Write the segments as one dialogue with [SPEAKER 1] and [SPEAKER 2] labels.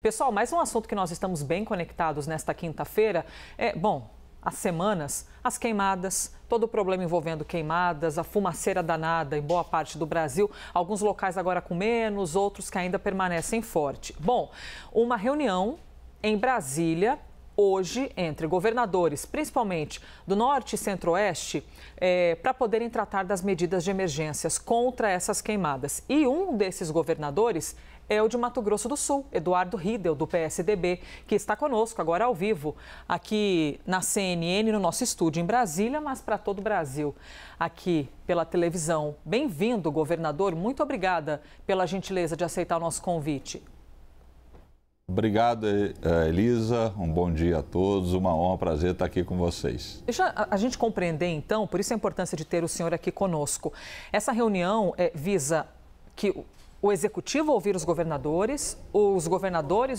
[SPEAKER 1] Pessoal, mais um assunto que nós estamos bem conectados nesta quinta-feira há semanas, as queimadas, todo o problema envolvendo queimadas, a fumaceira danada em boa parte do Brasil, alguns locais agora com menos, outros que ainda permanecem forte. Bom, uma reunião em Brasília hoje entre governadores, principalmente do Norte e Centro-Oeste, para poderem tratar das medidas de emergências contra essas queimadas. E um desses governadores é o de Mato Grosso do Sul, Eduardo Riedel, do PSDB, que está conosco agora ao vivo, aqui na CNN, no nosso estúdio em Brasília, mas para todo o Brasil, aqui pela televisão. Bem-vindo, governador. Muito obrigada pela gentileza de aceitar o nosso convite.
[SPEAKER 2] Obrigado, Elisa. Um bom dia a todos. Uma honra, prazer estar aqui com vocês.
[SPEAKER 1] Deixa a gente compreender, então, por isso a importância de ter o senhor aqui conosco. Essa reunião visa que o executivo ouvir os governadores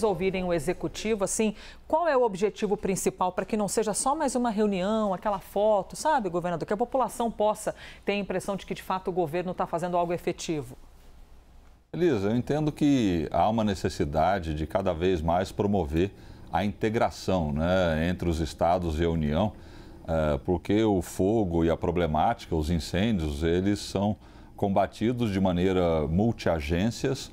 [SPEAKER 1] ouvirem o executivo, assim, qual é o objetivo principal para que não seja só mais uma reunião, aquela foto, sabe, governador, que a população possa ter a impressão de que, de fato, o governo está fazendo algo efetivo?
[SPEAKER 2] Elisa, eu entendo que há uma necessidade de cada vez mais promover a integração, né, entre os estados e a União, porque o fogo e a problemática, os incêndios, eles são combatidos de maneira multiagências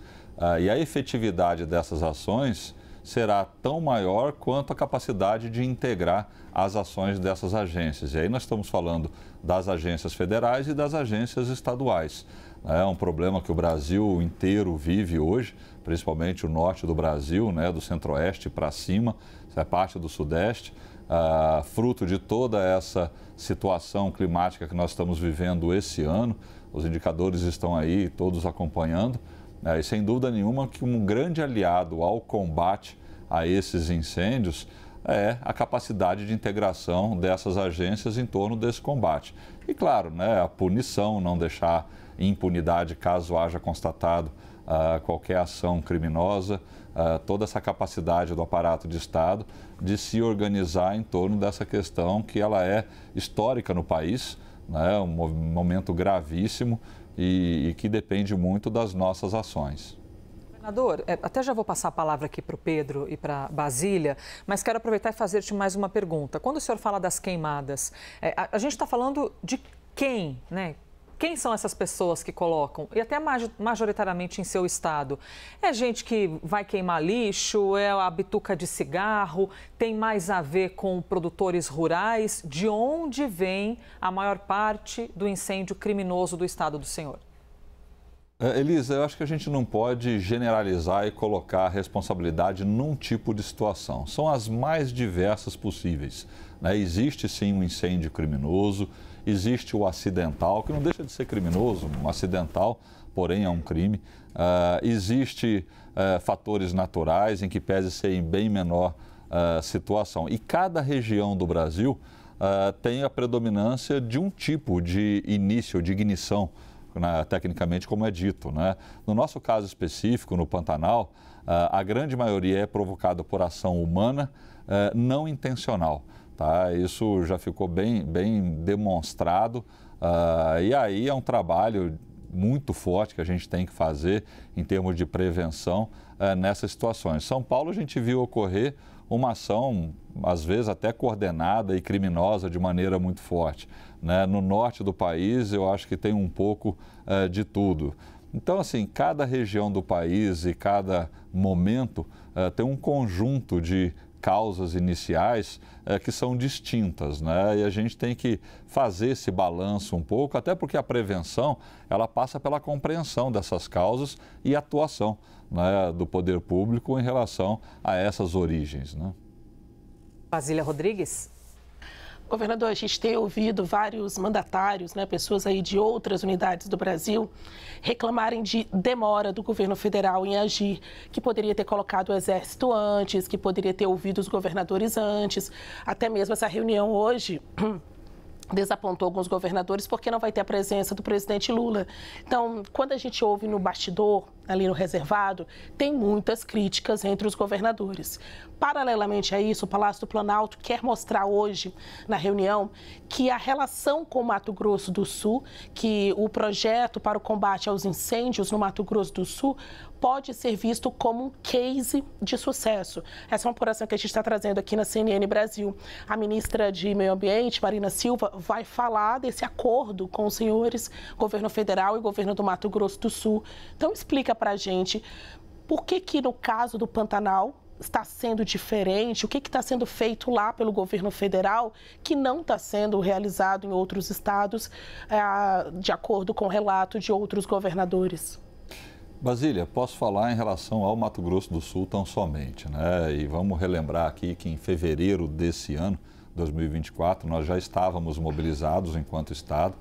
[SPEAKER 2] e a efetividade dessas ações será tão maior quanto a capacidade de integrar as ações dessas agências. E aí nós estamos falando das agências federais e das agências estaduais. É um problema que o Brasil inteiro vive hoje, principalmente o norte do Brasil, né, do centro-oeste para cima, isso é parte do sudeste, fruto de toda essa situação climática que nós estamos vivendo esse ano. Os indicadores estão aí, todos acompanhando, e sem dúvida nenhuma que um grande aliado ao combate a esses incêndios é a capacidade de integração dessas agências em torno desse combate. E claro, né, a punição, não deixar impunidade caso haja constatado qualquer ação criminosa, toda essa capacidade do aparato de Estado de se organizar em torno dessa questão que ela é histórica no país, né, um momento gravíssimo e que depende muito das nossas ações.
[SPEAKER 1] Governador, até já vou passar a palavra aqui para o Pedro e para Basília, mas quero aproveitar e fazer-te mais uma pergunta. Quando o senhor fala das queimadas, a gente está falando de quem, né? Quem são essas pessoas que colocam, e até majoritariamente em seu estado? É gente que vai queimar lixo, é a bituca de cigarro, tem mais a ver com produtores rurais? De onde vem a maior parte do incêndio criminoso do estado do senhor?
[SPEAKER 2] Elisa, eu acho que a gente não pode generalizar e colocar a responsabilidade num tipo de situação. São as mais diversas possíveis, né? Existe sim um incêndio criminoso, existe o acidental, que não deixa de ser criminoso, um acidental, porém é um crime. Existe fatores naturais, em que pese ser em bem menor situação. E cada região do Brasil tem a predominância de um tipo de início, de ignição, tecnicamente como é dito, né? No nosso caso específico, no Pantanal, a grande maioria é provocada por ação humana não intencional. Tá? Isso já ficou bem demonstrado e aí é um trabalho muito forte que a gente tem que fazer em termos de prevenção nessas situações. Em São Paulo a gente viu ocorrer uma ação, às vezes até coordenada e criminosa de maneira muito forte, né? No norte do país eu acho que tem um pouco de tudo. Então, assim, cada região do país e cada momento tem um conjunto de causas iniciais que são distintas, né? E a gente tem que fazer esse balanço um pouco, até porque a prevenção, ela passa pela compreensão dessas causas e atuação, né, do poder público em relação a essas origens, né?
[SPEAKER 1] Basília Rodrigues.
[SPEAKER 3] Governador, a gente tem ouvido vários mandatários, né, pessoas aí de outras unidades do Brasil, reclamarem de demora do governo federal em agir, que poderia ter colocado o Exército antes, que poderia ter ouvido os governadores antes. Até mesmo essa reunião hoje desapontou alguns governadores porque não vai ter a presença do presidente Lula. Então, quando a gente ouve no bastidor ali no reservado, tem muitas críticas entre os governadores. Paralelamente a isso, o Palácio do Planalto quer mostrar hoje, na reunião, que a relação com o Mato Grosso do Sul, que o projeto para o combate aos incêndios no Mato Grosso do Sul pode ser visto como um case de sucesso. Essa é uma apuração que a gente está trazendo aqui na CNN Brasil. A ministra de Meio Ambiente, Marina Silva, vai falar desse acordo com os senhores, governo federal e governo do Mato Grosso do Sul. Então, explica para a gente por que no caso do Pantanal está sendo diferente, o que está sendo feito lá pelo governo federal que não está sendo realizado em outros estados, de acordo com o relato de outros governadores.
[SPEAKER 2] Basília, posso falar em relação ao Mato Grosso do Sul tão somente, né? E vamos relembrar aqui que em fevereiro desse ano, 2024, nós já estávamos mobilizados enquanto Estado,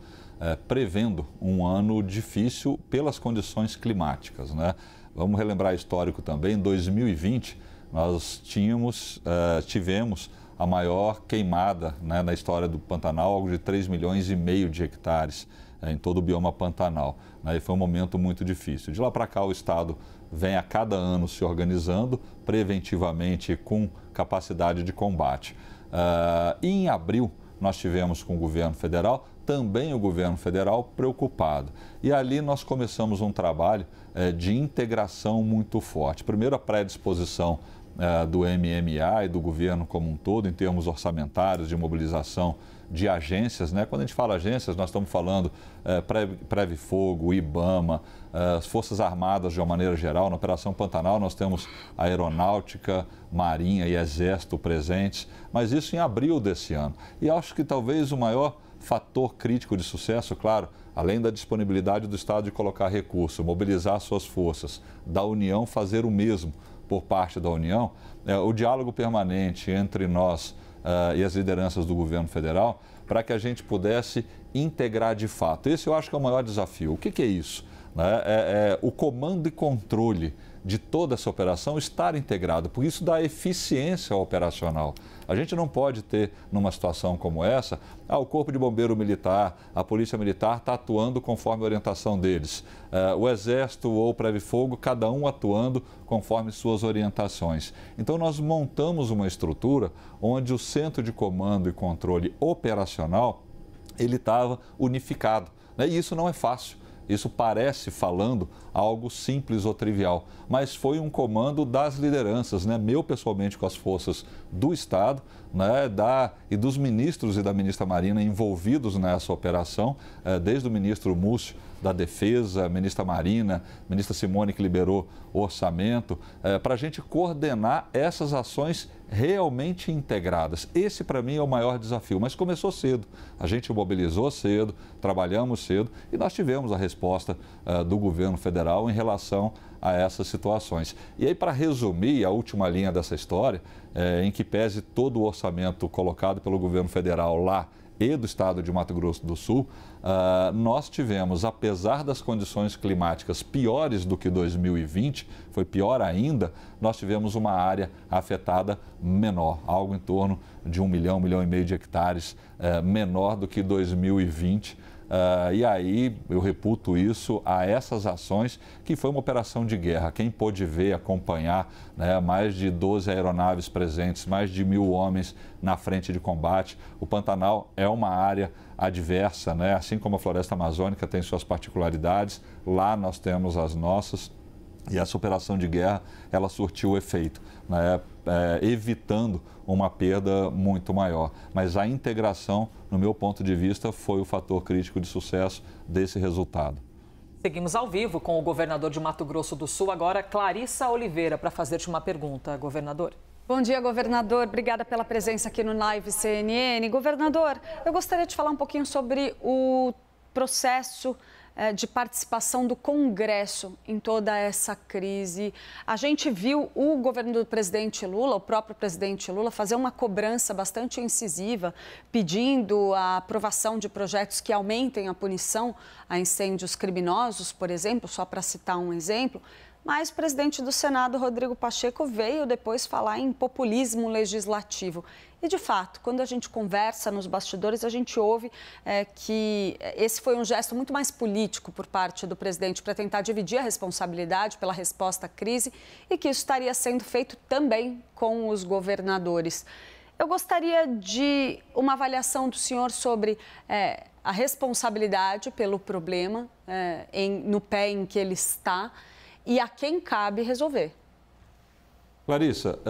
[SPEAKER 2] prevendo um ano difícil pelas condições climáticas, né? Vamos relembrar histórico também, em 2020 nós tivemos a maior queimada, né, na história do Pantanal, algo de 3,5 milhões de hectares em todo o bioma Pantanal, né, e foi um momento muito difícil. De lá para cá o Estado vem a cada ano se organizando preventivamente com capacidade de combate. E em abril nós tivemos com o governo federal, também o governo federal preocupado. E ali nós começamos um trabalho de integração muito forte. Primeiro, a predisposição do MMA e do governo como um todo, em termos orçamentários, de mobilização de agências, né? Quando a gente fala agências, nós estamos falando Previfogo, IBAMA, as Forças Armadas de uma maneira geral. Na Operação Pantanal nós temos a Aeronáutica, Marinha e Exército presentes, mas isso em abril desse ano. E acho que talvez o maior fator crítico de sucesso, claro, além da disponibilidade do Estado de colocar recurso, mobilizar suas forças, da União fazer o mesmo por parte da União, o diálogo permanente entre nós e as lideranças do governo federal, para que a gente pudesse integrar de fato. Esse eu acho que é o maior desafio. O que é isso? O comando e controle de toda essa operação estar integrado, porque isso dá eficiência operacional. A gente não pode ter, numa situação como essa, o Corpo de Bombeiro Militar, a Polícia Militar está atuando conforme a orientação deles, o Exército ou o Previfogo, cada um atuando conforme suas orientações. Então, nós montamos uma estrutura onde o Centro de Comando e Controle Operacional, ele estava unificado, né? E isso não é fácil. Isso parece, falando, algo simples ou trivial, mas foi um comando das lideranças, né? Meu pessoalmente com as forças do Estado, né? E dos ministros e da ministra Marina envolvidos nessa operação, desde o ministro Múcio da Defesa, ministra Marina, ministra Simone que liberou o orçamento, para a gente coordenar essas ações realmente integradas. Esse, para mim, é o maior desafio, mas começou cedo. A gente mobilizou cedo, trabalhamos cedo e nós tivemos a resposta do governo federal em relação a essas situações. E aí, para resumir a última linha dessa história, em que pese todo o orçamento colocado pelo governo federal lá e do estado de Mato Grosso do Sul, nós tivemos, apesar das condições climáticas piores do que 2020, foi pior ainda, nós tivemos uma área afetada menor, algo em torno de 1 milhão, 1,5 milhão de hectares menor do que 2020. E aí eu reputo isso a essas ações, que foi uma operação de guerra. Quem pôde ver, acompanhar, né, mais de 12 aeronaves presentes, mais de 1.000 homens na frente de combate. O Pantanal é uma área adversa, né? Assim como a floresta amazônica tem suas particularidades, lá nós temos as nossas. E essa operação de guerra, ela surtiu efeito, né? Evitando uma perda muito maior. Mas a integração, no meu ponto de vista, foi o fator crítico de sucesso desse resultado.
[SPEAKER 1] Seguimos ao vivo com o governador de Mato Grosso do Sul, agora Clarissa Oliveira, para fazer-te uma pergunta, governador.
[SPEAKER 4] Bom dia, governador. Obrigada pela presença aqui no Live CNN. Governador, eu gostaria de falar um pouquinho sobre o processo de participação do Congresso em toda essa crise. A gente viu o governo do presidente Lula, o próprio presidente Lula, fazer uma cobrança bastante incisiva, pedindo a aprovação de projetos que aumentem a punição a incêndios criminosos, por exemplo, só para citar um exemplo. mas o presidente do Senado, Rodrigo Pacheco, veio depois falar em populismo legislativo. E, de fato, quando a gente conversa nos bastidores, a gente ouve que esse foi um gesto muito mais político por parte do presidente para tentar dividir a responsabilidade pela resposta à crise e que isso estaria sendo feito também com os governadores. Eu gostaria de uma avaliação do senhor sobre a responsabilidade pelo problema no pé em que ele está e a quem cabe resolver.
[SPEAKER 2] Clarissa,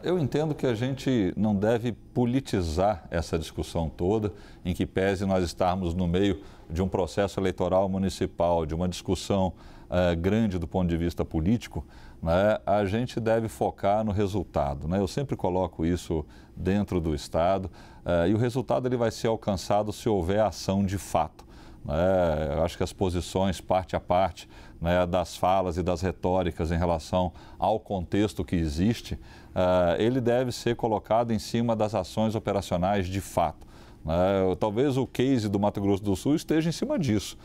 [SPEAKER 2] eu entendo que a gente não deve politizar essa discussão toda, em que pese nós estarmos no meio de um processo eleitoral municipal, de uma discussão grande do ponto de vista político, né, a gente deve focar no resultado, né? Eu sempre coloco isso dentro do Estado e o resultado ele vai ser alcançado se houver ação de fato. Eu acho que as posições parte a parte, né, das falas e das retóricas em relação ao contexto que existe, ele deve ser colocado em cima das ações operacionais de fato. Talvez o case do Mato Grosso do Sul esteja em cima disso.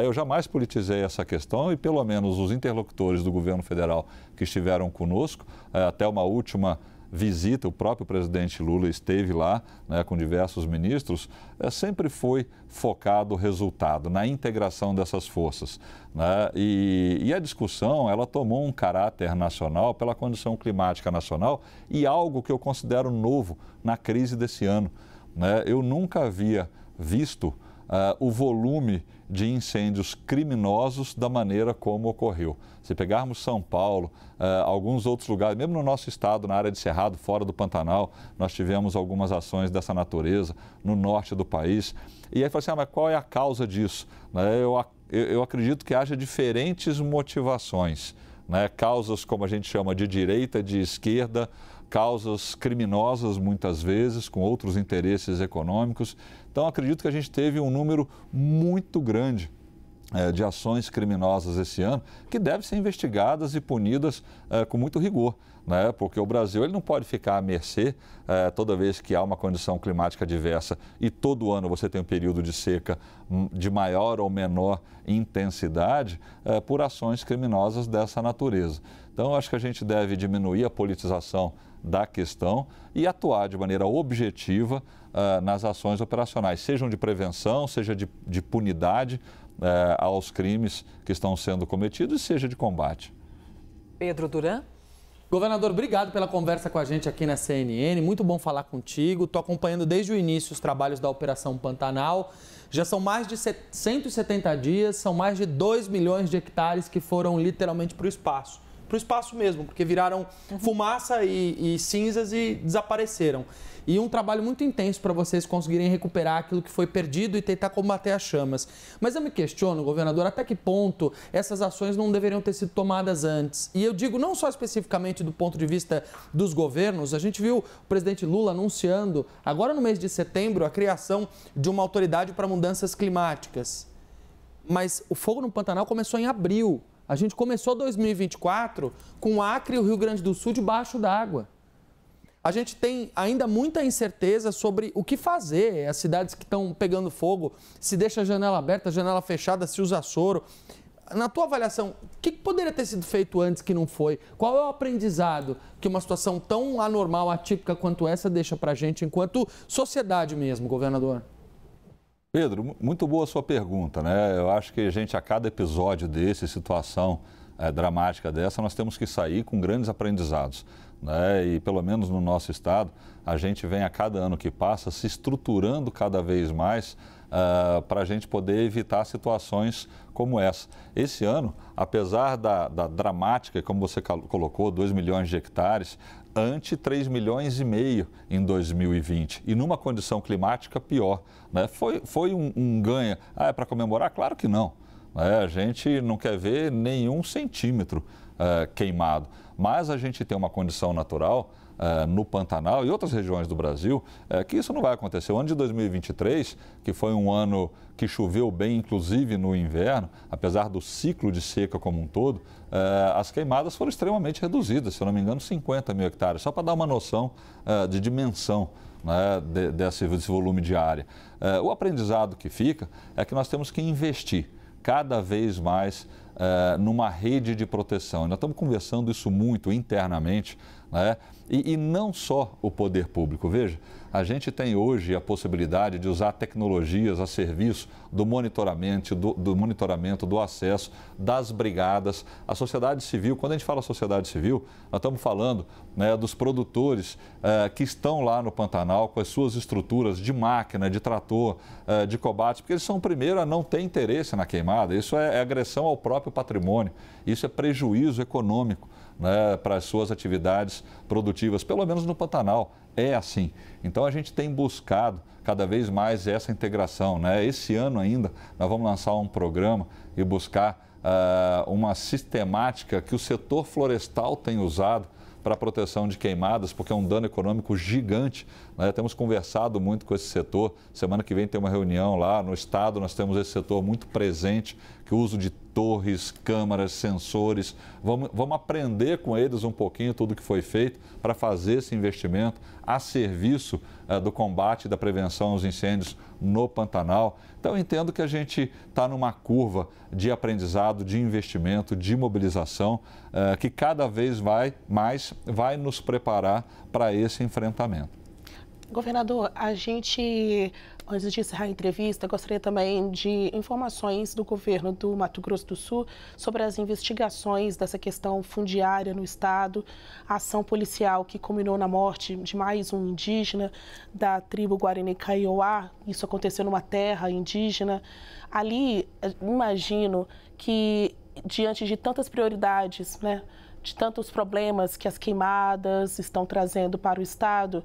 [SPEAKER 2] Eu jamais politizei essa questão e pelo menos os interlocutores do governo federal que estiveram conosco, até uma última visita, o próprio presidente Lula esteve lá, né, com diversos ministros, sempre foi focado o resultado, na integração dessas forças. Né? E a discussão, ela tomou um caráter nacional pela condição climática nacional e algo que eu considero novo na crise desse ano. Né? Eu nunca havia visto o volume de incêndios criminosos da maneira como ocorreu. Se pegarmos São Paulo, alguns outros lugares, mesmo no nosso estado, na área de Cerrado, fora do Pantanal, nós tivemos algumas ações dessa natureza no norte do país. E aí fala assim, mas qual é a causa disso? Eu acredito que haja diferentes motivações, né? Causas, como a gente chama, de direita, de esquerda, causas criminosas muitas vezes, com outros interesses econômicos. Então, acredito que a gente teve um número muito grande de ações criminosas esse ano, que devem ser investigadas e punidas com muito rigor, né? Porque o Brasil ele não pode ficar à mercê toda vez que há uma condição climática adversa e todo ano você tem um período de seca de maior ou menor intensidade por ações criminosas dessa natureza. Então, acho que a gente deve diminuir a politização da questão e atuar de maneira objetiva nas ações operacionais, sejam de prevenção, seja de punidade aos crimes que estão sendo cometidos, seja de combate.
[SPEAKER 1] Pedro Duran.
[SPEAKER 5] Governador, obrigado pela conversa com a gente aqui na CNN, muito bom falar contigo. Estou acompanhando desde o início os trabalhos da Operação Pantanal. Já são mais de 170 dias, são mais de 2 milhões de hectares que foram literalmente para o espaço. Para o espaço mesmo, porque viraram fumaça e cinzas e desapareceram. E um trabalho muito intenso para vocês conseguirem recuperar aquilo que foi perdido e tentar combater as chamas. Mas eu me questiono, governador, até que ponto essas ações não deveriam ter sido tomadas antes? E eu digo não só especificamente do ponto de vista dos governos, a gente viu o presidente Lula anunciando, agora no mês de setembro, a criação de uma autoridade para mudanças climáticas. Mas o fogo no Pantanal começou em abril. A gente começou 2024 com o Acre e o Rio Grande do Sul debaixo d'água. A gente tem ainda muita incerteza sobre o que fazer. As cidades que estão pegando fogo, se deixa a janela aberta, a janela fechada, se usa soro. Na tua avaliação, o que poderia ter sido feito antes que não foi? Qual é o aprendizado que uma situação tão anormal, atípica quanto essa deixa para a gente enquanto sociedade mesmo, governador?
[SPEAKER 2] Pedro, muito boa a sua pergunta, né? Eu acho que a gente, a cada episódio desse, situação dramática dessa, nós temos que sair com grandes aprendizados, né? E pelo menos no nosso estado, a gente vem a cada ano que passa se estruturando cada vez mais para a gente poder evitar situações como essa. Esse ano, apesar da dramática, como você colocou, 2 milhões de hectares, ante 3,5 milhões em 2020 e numa condição climática pior. Né? Foi um ganho. É para comemorar? Claro que não. Né? A gente não quer ver nenhum centímetro queimado, mas a gente tem uma condição natural no Pantanal e outras regiões do Brasil que isso não vai acontecer. O ano de 2023, que foi um ano que choveu bem, inclusive no inverno, apesar do ciclo de seca como um todo, as queimadas foram extremamente reduzidas, se eu não me engano, 50 mil hectares, só para dar uma noção de dimensão, né, desse volume de área. O aprendizado que fica é que nós temos que investir. cada vez mais numa rede de proteção. Nós estamos conversando isso muito internamente, né? E não só o poder público. Veja, a gente tem hoje a possibilidade de usar tecnologias a serviço do monitoramento, do acesso, das brigadas. A sociedade civil, quando a gente fala sociedade civil, nós estamos falando, né, dos produtores que estão lá no Pantanal com as suas estruturas de máquina, de trator, de combate, porque eles são o primeiro a não ter interesse na queimada. Isso é agressão ao próprio patrimônio, isso é prejuízo econômico, né, para as suas atividades produtivas, pelo menos no Pantanal. É assim. Então, a gente tem buscado cada vez mais essa integração, né? Esse ano ainda, nós vamos lançar um programa e buscar uma sistemática que o setor florestal tem usado para a proteção de queimadas, porque é um dano econômico gigante, né? Temos conversado muito com esse setor. Semana que vem tem uma reunião lá no estado, nós temos esse setor muito presente, que o uso de torres, câmaras, sensores. Vamos aprender com eles um pouquinho tudo que foi feito para fazer esse investimento a serviço do combate e da prevenção aos incêndios no Pantanal. Então, eu entendo que a gente está numa curva de aprendizado, de investimento, de mobilização, que cada vez mais vai nos preparar para esse enfrentamento.
[SPEAKER 3] Governador, a gente, antes de encerrar a entrevista, gostaria também de informações do governo do Mato Grosso do Sul sobre as investigações dessa questão fundiária no estado, a ação policial que culminou na morte de mais um indígena da tribo Guarani Kaiowá. Isso aconteceu numa terra indígena. Ali, imagino que, diante de tantas prioridades, né, de tantos problemas que as queimadas estão trazendo para o estado,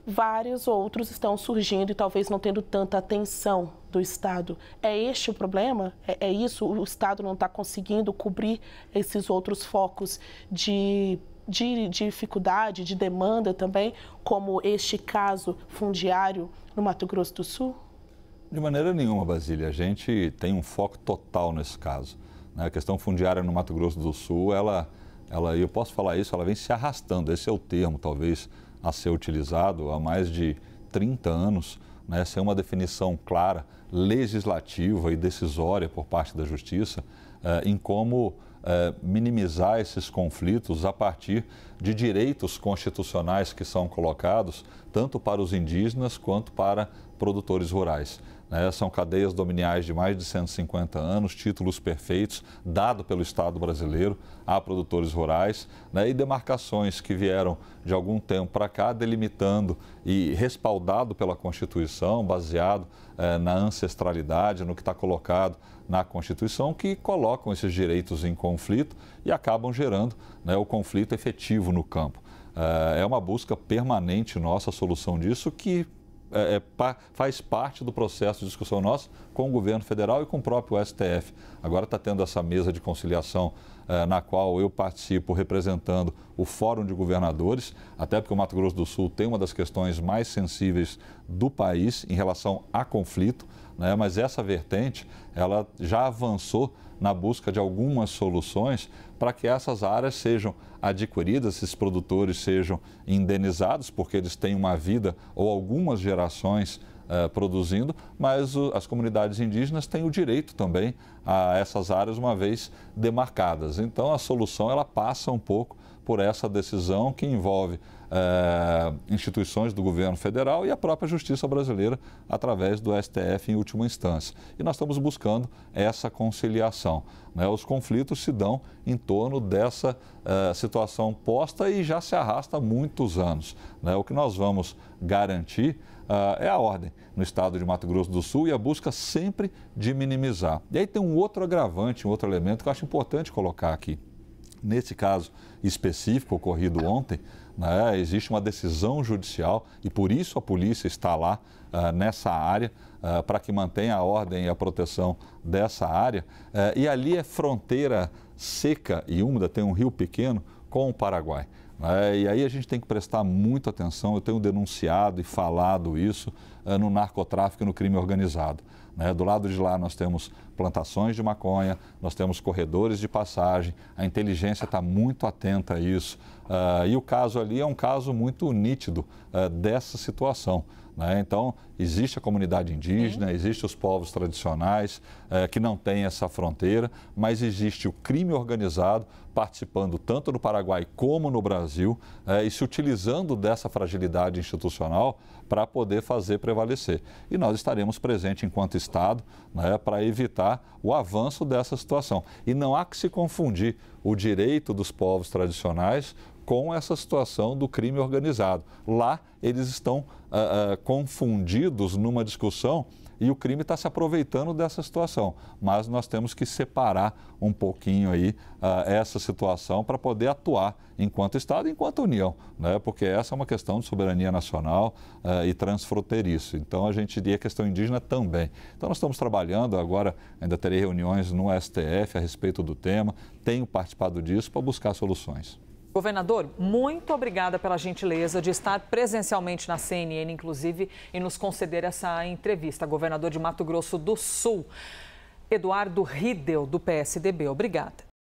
[SPEAKER 3] vários outros estão surgindo e talvez não tendo tanta atenção do Estado. É este o problema? É isso? O Estado não está conseguindo cobrir esses outros focos de dificuldade, de demanda também, como este caso fundiário no Mato Grosso do Sul?
[SPEAKER 2] De maneira nenhuma, Basília. A gente tem um foco total nesse caso, né? A questão fundiária no Mato Grosso do Sul, eu posso falar isso, ela vem se arrastando. Esse é o termo, talvez, a ser utilizado há mais de 30 anos, né, sem uma definição clara, legislativa e decisória por parte da Justiça, em como minimizar esses conflitos a partir de direitos constitucionais que são colocados tanto para os indígenas quanto para produtores rurais. São cadeias dominiais de mais de 150 anos, títulos perfeitos, dado pelo Estado brasileiro a produtores rurais, né, e demarcações que vieram de algum tempo para cá, delimitando e respaldado pela Constituição, baseado na ancestralidade, no que está colocado na Constituição, que colocam esses direitos em conflito e acabam gerando, né, o conflito efetivo no campo. É uma busca permanente nossa, a solução disso, que faz parte do processo de discussão nossa com o governo federal e com o próprio STF. Agora está tendo essa mesa de conciliação na qual eu participo representando o Fórum de Governadores, até porque o Mato Grosso do Sul tem uma das questões mais sensíveis do país em relação a conflito, né? Mas essa vertente ela já avançou na busca de algumas soluções para que essas áreas sejam adquiridas, esses produtores sejam indenizados, porque eles têm uma vida ou algumas gerações produzindo, mas as comunidades indígenas têm o direito também a essas áreas uma vez demarcadas. Então, a solução ela passa um pouco por essa decisão que envolve instituições do governo federal e a própria Justiça brasileira através do STF em última instância. E nós estamos buscando essa conciliação, né? Os conflitos se dão em torno dessa situação posta e já se arrasta há muitos anos, né? O que nós vamos garantir é a ordem no estado de Mato Grosso do Sul e a busca sempre de minimizar. E aí tem um outro agravante, um outro elemento que eu acho importante colocar aqui. Nesse caso específico ocorrido ontem, né, existe uma decisão judicial e por isso a polícia está lá nessa área para que mantenha a ordem e a proteção dessa área. E ali é fronteira seca e úmida, tem um rio pequeno com o Paraguai. E aí a gente tem que prestar muita atenção, eu tenho denunciado e falado isso no narcotráfico e no crime organizado. né? Do lado de lá nós temos plantações de maconha, nós temos corredores de passagem, a inteligência está muito atenta a isso. E o caso ali é um caso muito nítido dessa situação, né? Então, existe a comunidade indígena, existem os povos tradicionais que não têm essa fronteira, mas existe o crime organizado participando tanto no Paraguai como no Brasil e se utilizando dessa fragilidade institucional para poder fazer prevalecer. E nós estaremos presentes enquanto Estado, né, para evitar o avanço dessa situação. E não há que se confundir o direito dos povos tradicionais com essa situação do crime organizado. Lá eles estão confundidos numa discussão e o crime está se aproveitando dessa situação. Mas nós temos que separar um pouquinho aí essa situação para poder atuar enquanto Estado e enquanto União, né? Porque essa é uma questão de soberania nacional e transfronteiriço. Então, e a questão indígena também. Então, nós estamos trabalhando, agora ainda terei reuniões no STF a respeito do tema, tenho participado disso para buscar soluções.
[SPEAKER 1] Governador, muito obrigada pela gentileza de estar presencialmente na CNN, inclusive, e nos conceder essa entrevista. Governador de Mato Grosso do Sul, Eduardo Riedel, do PSDB. Obrigada.